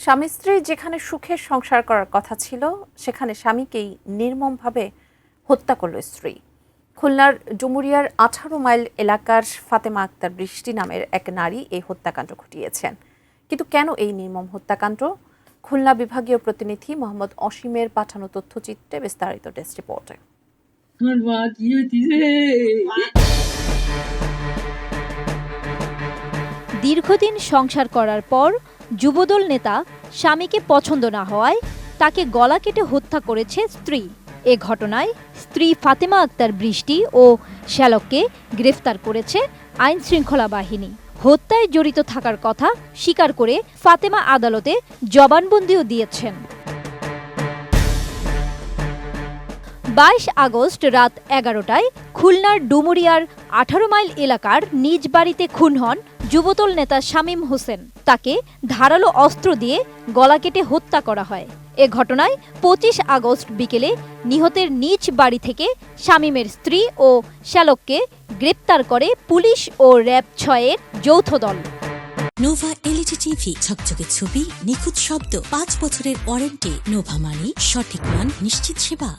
স্বামী স্ত্রী যেখানে সুখের সংসার করার কথা ছিল সেখানে স্বামীকেই নির্মমভাবে হত্যা করল স্ত্রী। খুলনার ডুমুরিয়ার 18 মাইল এলাকার ফাতেমা আক্তার বৃষ্টি নামের এক নারী এই হত্যাকাণ্ড ঘটিয়েছেন। কিন্তু কেন এই নির্মম হত্যাকাণ্ড? খুলনা বিভাগীয় প্রতিনিধি মোহাম্মদ অসীমের পাঠানো তথ্যচিত্রে বিস্তারিত ডেস্ক রিপোর্টে। দীর্ঘদিন সংসার করার পর যুবদল নেতা স্বামীকে পছন্দ না হওয়ায় তাকে গলা কেটে হত্যা করেছে স্ত্রী। এ ঘটনায় স্ত্রী ফাতেমা আক্তার বৃষ্টি ও শ্যালককে গ্রেফতার করেছে আইন শৃঙ্খলা বাহিনী। হত্যায় জড়িত থাকার কথা স্বীকার করে ফাতেমা আদালতে জবানবন্দিও দিয়েছেন। 22 আগস্ট রাত 11টায় খুলনার ডুমুরিয়ার 18 মাইল এলাকার নিজ বাড়িতে খুন হন যুবদল নেতা শামীম হোসেন। তাকে ধারালো অস্ত্র দিয়ে গলা কেটে হত্যা করা হয়। এ ঘটনায় 25 আগস্ট বিকেলে নিহতের নিজ বাড়ি থেকে শামীমের স্ত্রী ও শ্যালককে গ্রেপ্তার করে পুলিশ ও র‍্যাব 6 এর যৌথ দল। নোভা এলইডি টিভি, ঝকঝকে ছবি, নিখুঁত শব্দ, 5 বছরের ওয়ারেন্টি। নোভা মানি সঠিক মান, নিশ্চিত সেবা।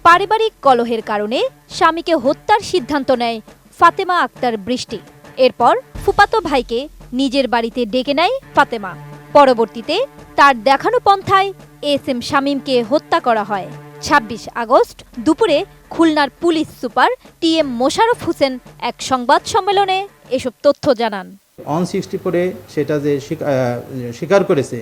পারিবারিক কলহের কারণে স্বামীকে হত্যার সিদ্ধান্ত নেয় ফাতেমা আক্তার বৃষ্টি। এরপর ফুফাতো ভাইকে নিজের বাড়িতে ডেকে নেয় ফাতেমা। পরবর্তীতে তার দেখানো পন্থায় এসএম শামীমকে হত্যা করা হয়। 26 আগস্ট দুপুরে খুলনার police super TM Mosharraf Hossain এক সংবাদ সম্মেলনে এসব তথ্য জানান। 164 সেটা যে স্বীকার করেছে,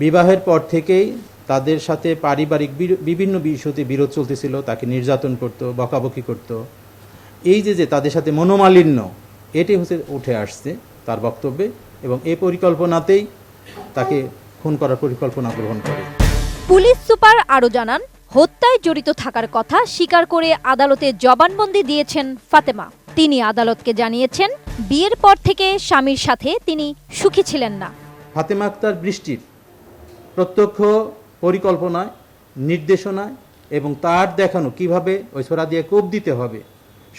বিবাহের পর থেকেই তাদের সাথে পারিবারিক বিভিন্ন বিষয়তে বিরোধ চলতেছিল, তাকে নির্যাতন করত, বকাবকি করত। এই যে তাদের সাথে মনোমালিন্য, এটি হচ্ছে উঠে আসছে তার বক্তব্যে, এবং এই পরিকল্পনাতেই তাকে খুন করার পরিকল্পনা গ্রহণ করে। পুলিশ সুপার আরও জানান, হত্যায় জড়িত থাকার কথা স্বীকার করে আদালতে জবানবন্দি দিয়েছেন ফাতেমা। তিনি আদালতকে জানিয়েছেন, বিয়ের পর থেকে স্বামীর সাথে তিনি সুখী ছিলেন না। ফাতেমা আক্তার বৃষ্টির প্রত্যক্ষ পরিকল্পনায়, নির্দেশনায় এবং তার দেখানো কিভাবে ওই ছোরা দিয়ে কোপ দিতে হবে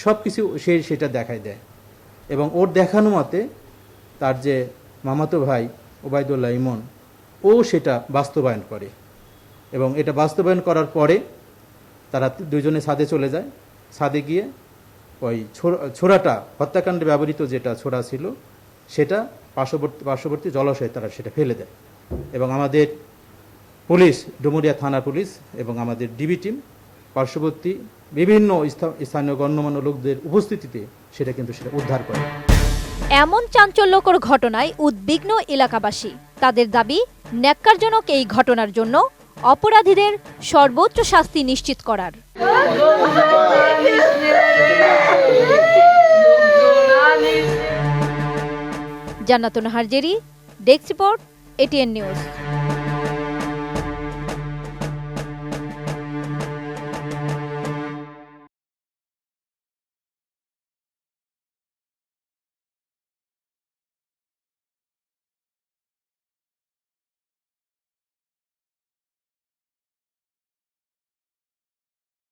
সব কিছু সেটা দেখায় দেয়, এবং ওর দেখানো মতে তার যে মামাতো ভাই ওবায়দুল্লাহ ইমন, ও সেটা বাস্তবায়ন করে, এবং এটা বাস্তবায়ন করার পরে তারা দুজনে ছাদে চলে যায়। ছাদে গিয়ে ওই ছোরাটা, হত্যাকাণ্ডে ব্যবহৃত যেটা ছোরা ছিল সেটা পার্শ্ববর্তী জলাশয়ে তারা সেটা ফেলে দেয়, এবং আমাদের পুলিশ, ডুমুরিয়া থানা পুলিশ এবং আমাদের ডিবি টিম পার্শ্ববর্তী বিভিন্ন স্থানীয় গণ্যমান্য লোকদের উপস্থিতিতে সেটা উদ্ধার করে। এমন চাঞ্চল্যকর ঘটনায় উদ্বিগ্ন এলাকাবাসী। তাদের দাবি, ন্যাক্কারজনক এই ঘটনার জন্য অপরাধীদের সর্বোচ্চ শাস্তি নিশ্চিত করার। জান্নাতুন Nahar Jerry, desk report, ATN news.